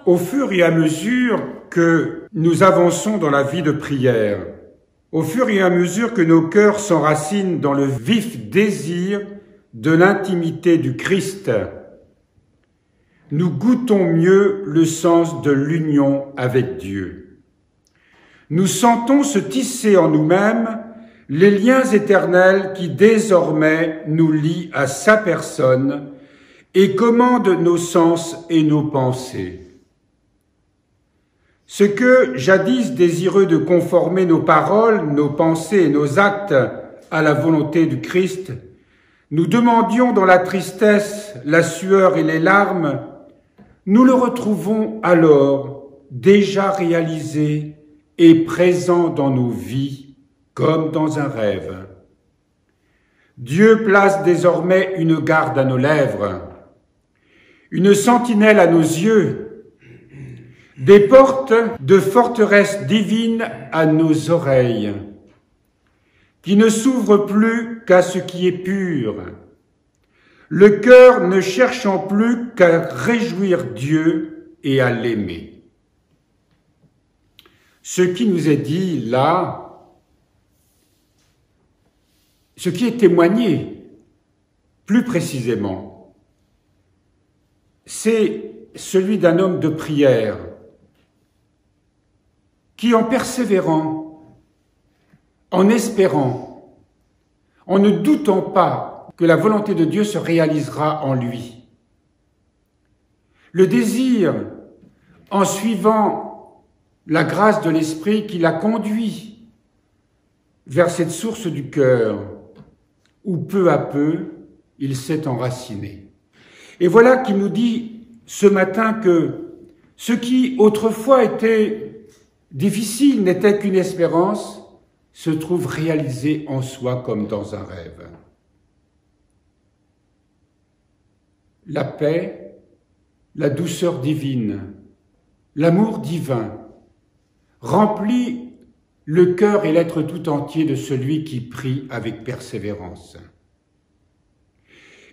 au fur et à mesure que nous avançons dans la vie de prière, au fur et à mesure que nos cœurs s'enracinent dans le vif désir de l'intimité du Christ, nous goûtons mieux le sens de l'union avec Dieu. Nous sentons se tisser en nous-mêmes les liens éternels qui désormais nous lient à sa personne et commandent nos sens et nos pensées. Ce que, jadis désireux de conformer nos paroles, nos pensées et nos actes à la volonté du Christ, nous demandions dans la tristesse, la sueur et les larmes, nous le retrouvons alors déjà réalisé et présent dans nos vies comme dans un rêve. Dieu place désormais une garde à nos lèvres, une sentinelle à nos yeux, des portes de forteresse divine à nos oreilles, qui ne s'ouvrent plus qu'à ce qui est pur, le cœur ne cherchant plus qu'à réjouir Dieu et à l'aimer. Ce qui nous est dit là, ce qui est témoigné plus précisément, c'est celui d'un homme de prière qui, en persévérant, en espérant, en ne doutant pas que la volonté de Dieu se réalisera en lui, le désir, en suivant la grâce de l'Esprit qui l'a conduit vers cette source du cœur, où peu à peu il s'est enraciné. Et voilà qu'il nous dit ce matin que ce qui autrefois était difficile, n'était qu'une espérance, se trouve réalisé en soi comme dans un rêve. La paix, la douceur divine, l'amour divin remplit le cœur et l'être tout entier de celui qui prie avec persévérance.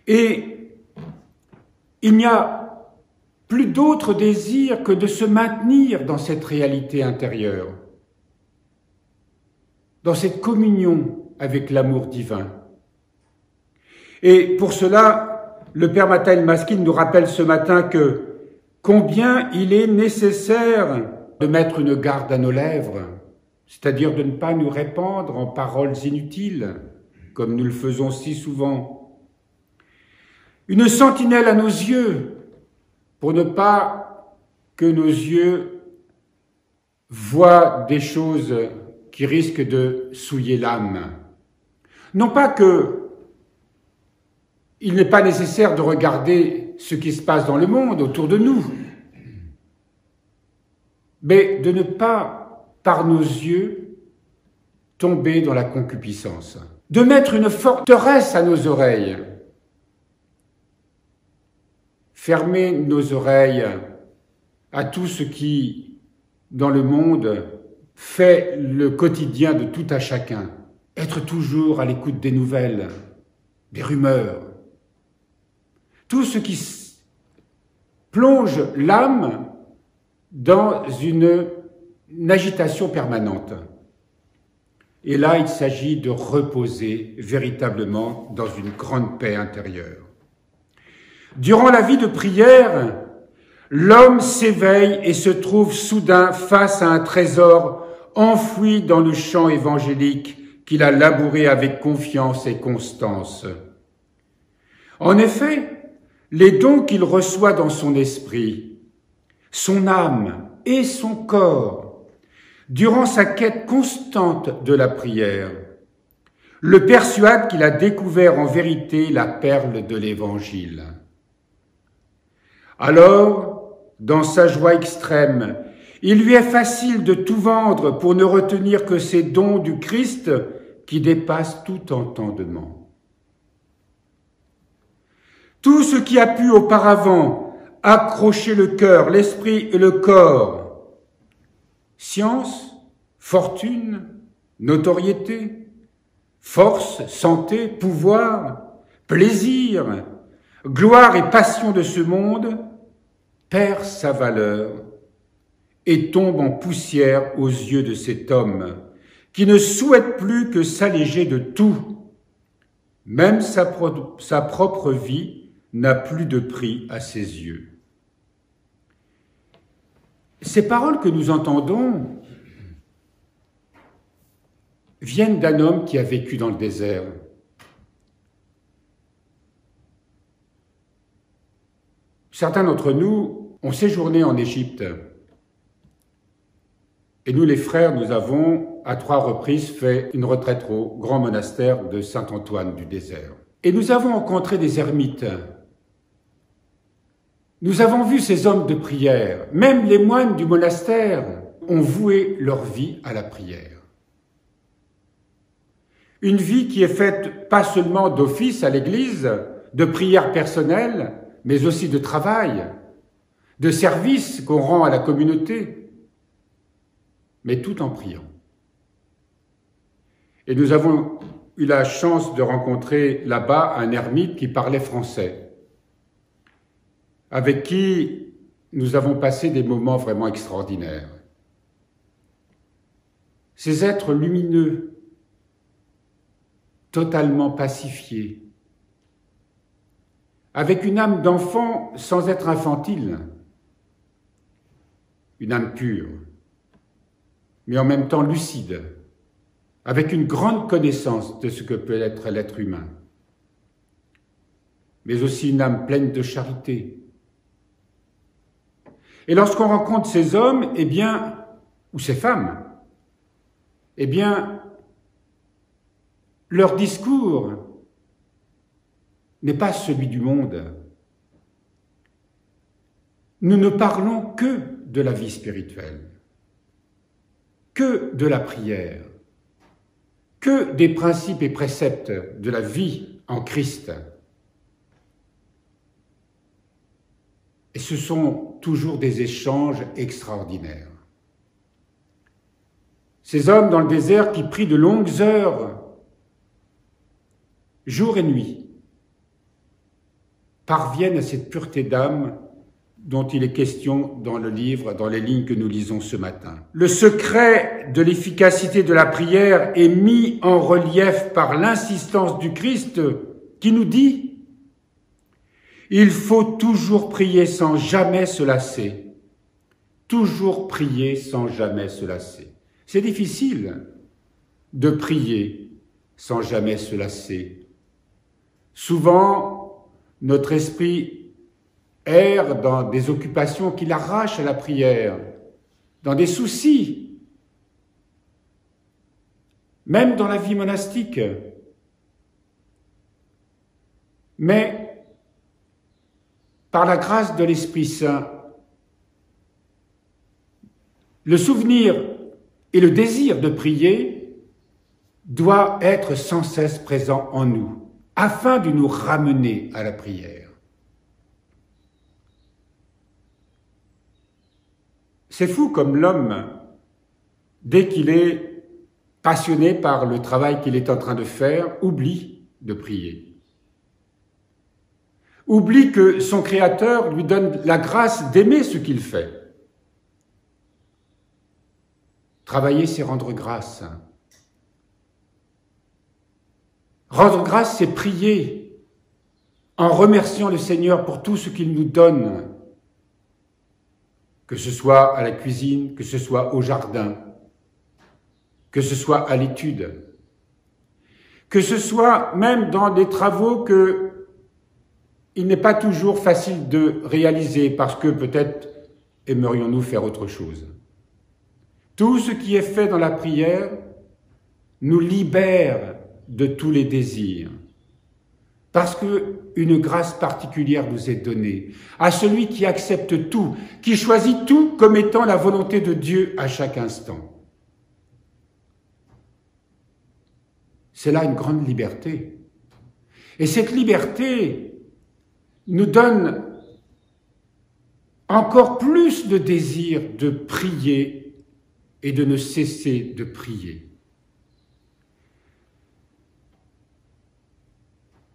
Et il n'y a plus d'autre désir que de se maintenir dans cette réalité intérieure, dans cette communion avec l'amour divin. Et pour cela, le Père Mathaël Maskin nous rappelle ce matin que combien il est nécessaire de mettre une garde à nos lèvres, c'est-à-dire de ne pas nous répandre en paroles inutiles, comme nous le faisons si souvent. Une sentinelle à nos yeux, pour ne pas que nos yeux voient des choses qui risquent de souiller l'âme. Non pas que il n'est pas nécessaire de regarder ce qui se passe dans le monde autour de nous, mais de ne pas, par nos yeux, tomber dans la concupiscence, de mettre une forteresse à nos oreilles, fermer nos oreilles à tout ce qui, dans le monde, fait le quotidien de tout à chacun, être toujours à l'écoute des nouvelles, des rumeurs, tout ce qui plonge l'âme dans une agitation permanente. Et là, il s'agit de reposer véritablement dans une grande paix intérieure. Durant la vie de prière, l'homme s'éveille et se trouve soudain face à un trésor enfoui dans le champ évangélique qu'il a labouré avec confiance et constance. En effet, les dons qu'il reçoit dans son esprit, son âme et son corps, durant sa quête constante de la prière, le persuadent qu'il a découvert en vérité la perle de l'Évangile. Alors, dans sa joie extrême, il lui est facile de tout vendre pour ne retenir que ces dons du Christ qui dépassent tout entendement. Tout ce qui a pu auparavant accrocher le cœur, l'esprit et le corps, science, fortune, notoriété, force, santé, pouvoir, plaisir, gloire et passion de ce monde, perd sa valeur et tombe en poussière aux yeux de cet homme qui ne souhaite plus que s'alléger de tout. Même sa propre vie n'a plus de prix à ses yeux. Ces paroles que nous entendons viennent d'un homme qui a vécu dans le désert. Certains d'entre nous ont séjourné en Égypte. Et nous, les frères, nous avons à 3 reprises fait une retraite au grand monastère de Saint-Antoine du désert. Et nous avons rencontré des ermites. Nous avons vu ces hommes de prière. Même les moines du monastère ont voué leur vie à la prière. Une vie qui est faite pas seulement d'office à l'église, de prière personnelle, mais aussi de travail, de service qu'on rend à la communauté, mais tout en priant. Et nous avons eu la chance de rencontrer là-bas un ermite qui parlait français, avec qui nous avons passé des moments vraiment extraordinaires. Ces êtres lumineux, totalement pacifiés, avec une âme d'enfant sans être infantile, une âme pure, mais en même temps lucide, avec une grande connaissance de ce que peut être l'être humain, mais aussi une âme pleine de charité. Et lorsqu'on rencontre ces hommes, eh bien, ou ces femmes, eh bien, leur discours n'est pas celui du monde. Nous ne parlons que de la vie spirituelle, que de la prière, que des principes et préceptes de la vie en Christ. Et ce sont toujours des échanges extraordinaires. Ces hommes dans le désert qui prient de longues heures, jour et nuit, parviennent à cette pureté d'âme dont il est question dans le livre, dans les lignes que nous lisons ce matin. Le secret de l'efficacité de la prière est mis en relief par l'insistance du Christ qui nous dit « Il faut toujours prier sans jamais se lasser. Toujours prier sans jamais se lasser. » C'est difficile de prier sans jamais se lasser. Souvent, notre esprit erre dans des occupations qui l'arrachent à la prière, dans des soucis, même dans la vie monastique. Mais, par la grâce de l'Esprit Saint, le souvenir et le désir de prier doit être sans cesse présent en nous, afin de nous ramener à la prière. C'est fou comme l'homme, dès qu'il est passionné par le travail qu'il est en train de faire, oublie de prier. Oublie que son Créateur lui donne la grâce d'aimer ce qu'il fait. Travailler, c'est rendre grâce. Rendre grâce, c'est prier en remerciant le Seigneur pour tout ce qu'il nous donne, que ce soit à la cuisine, que ce soit au jardin, que ce soit à l'étude, que ce soit même dans des travaux il n'est pas toujours facile de réaliser parce que peut-être aimerions-nous faire autre chose. Tout ce qui est fait dans la prière nous libère de tous les désirs, parce qu'une grâce particulière nous est donnée à celui qui accepte tout, qui choisit tout comme étant la volonté de Dieu à chaque instant. C'est là une grande liberté. Et cette liberté nous donne encore plus de désir de prier et de ne cesser de prier.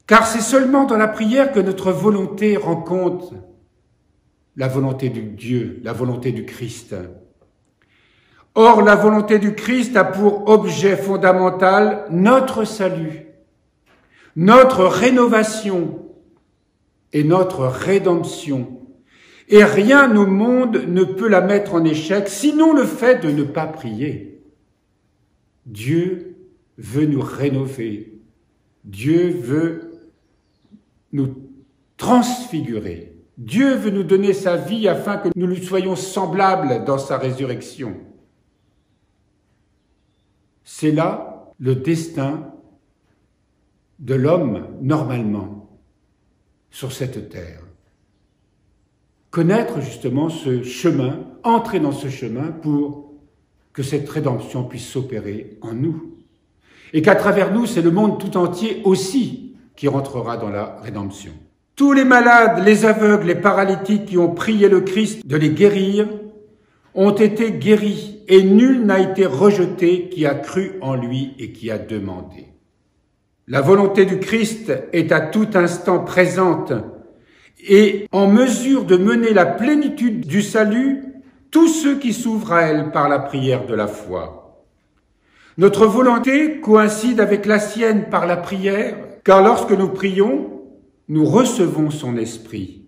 Car c'est seulement dans la prière que notre volonté rencontre la volonté de Dieu, la volonté du Christ. Or, la volonté du Christ a pour objet fondamental notre salut, notre rénovation et notre rédemption. Et rien au monde ne peut la mettre en échec, sinon le fait de ne pas prier. Dieu veut nous rénover. Dieu veut nous transfigurer. Dieu veut nous donner sa vie afin que nous lui soyons semblables dans sa résurrection. C'est là le destin de l'homme, normalement, sur cette terre. Connaître justement ce chemin, entrer dans ce chemin pour que cette rédemption puisse s'opérer en nous. Et qu'à travers nous, c'est le monde tout entier aussi qui rentrera dans la rédemption. Tous les malades, les aveugles, les paralytiques qui ont prié le Christ de les guérir ont été guéris et nul n'a été rejeté qui a cru en lui et qui a demandé. La volonté du Christ est à tout instant présente et en mesure de mener la plénitude du salut tous ceux qui s'ouvrent à elle par la prière de la foi. Notre volonté coïncide avec la sienne par la prière, car lorsque nous prions, nous recevons son esprit.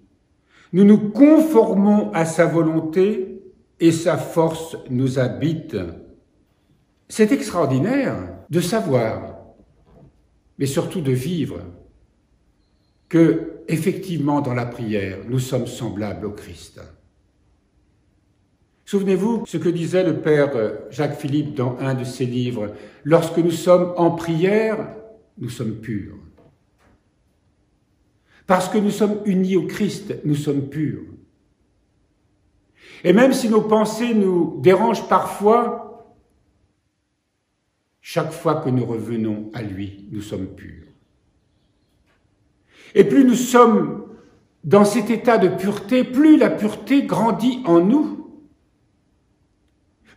Nous nous conformons à sa volonté et sa force nous habite. C'est extraordinaire de savoir, mais surtout de vivre, que, effectivement, dans la prière, nous sommes semblables au Christ. Souvenez-vous ce que disait le Père Jacques Philippe dans un de ses livres. Lorsque nous sommes en prière, nous sommes purs. Parce que nous sommes unis au Christ, nous sommes purs. Et même si nos pensées nous dérangent parfois, chaque fois que nous revenons à lui, nous sommes purs. Et plus nous sommes dans cet état de pureté, plus la pureté grandit en nous.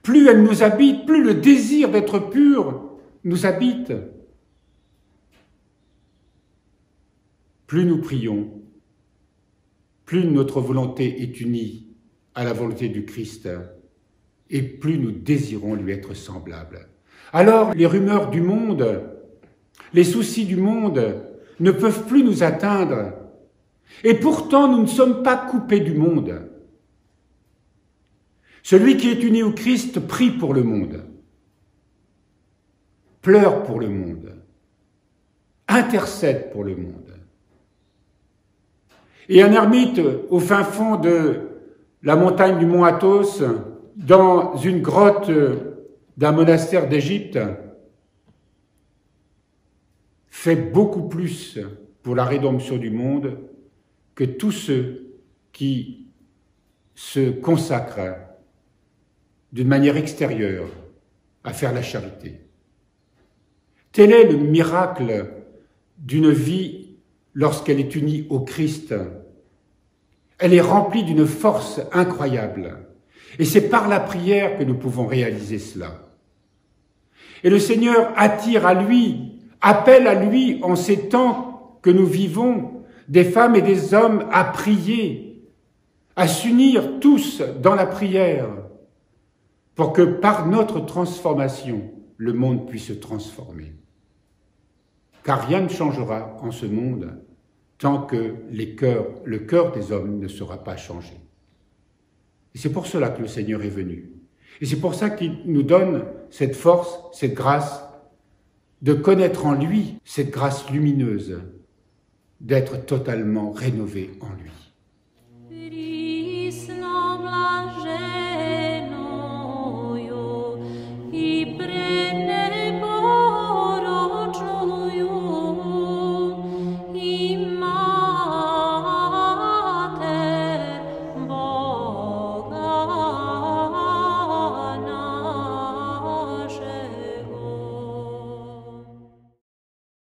Plus elle nous habite, plus le désir d'être pur nous habite. Plus nous prions, plus notre volonté est unie à la volonté du Christ, et plus nous désirons lui être semblables. Alors les rumeurs du monde, les soucis du monde ne peuvent plus nous atteindre, et pourtant nous ne sommes pas coupés du monde. Celui qui est uni au Christ prie pour le monde, pleure pour le monde, intercède pour le monde. Et un ermite au fin fond de la montagne du mont Athos, dans une grotte d'un monastère d'Égypte, fait beaucoup plus pour la rédemption du monde que tous ceux qui se consacrent d'une manière extérieure à faire la charité. Tel est le miracle d'une vie lorsqu'elle est unie au Christ. Elle est remplie d'une force incroyable. Et c'est par la prière que nous pouvons réaliser cela. Et le Seigneur attire à lui, appelle à lui en ces temps que nous vivons, des femmes et des hommes à prier, à s'unir tous dans la prière, pour que par notre transformation, le monde puisse se transformer. Car rien ne changera en ce monde tant que le cœur des hommes ne sera pas changé. Et c'est pour cela que le Seigneur est venu. Et c'est pour ça qu'il nous donne cette force, cette grâce, de connaître en lui cette grâce lumineuse, d'être totalement rénové en lui.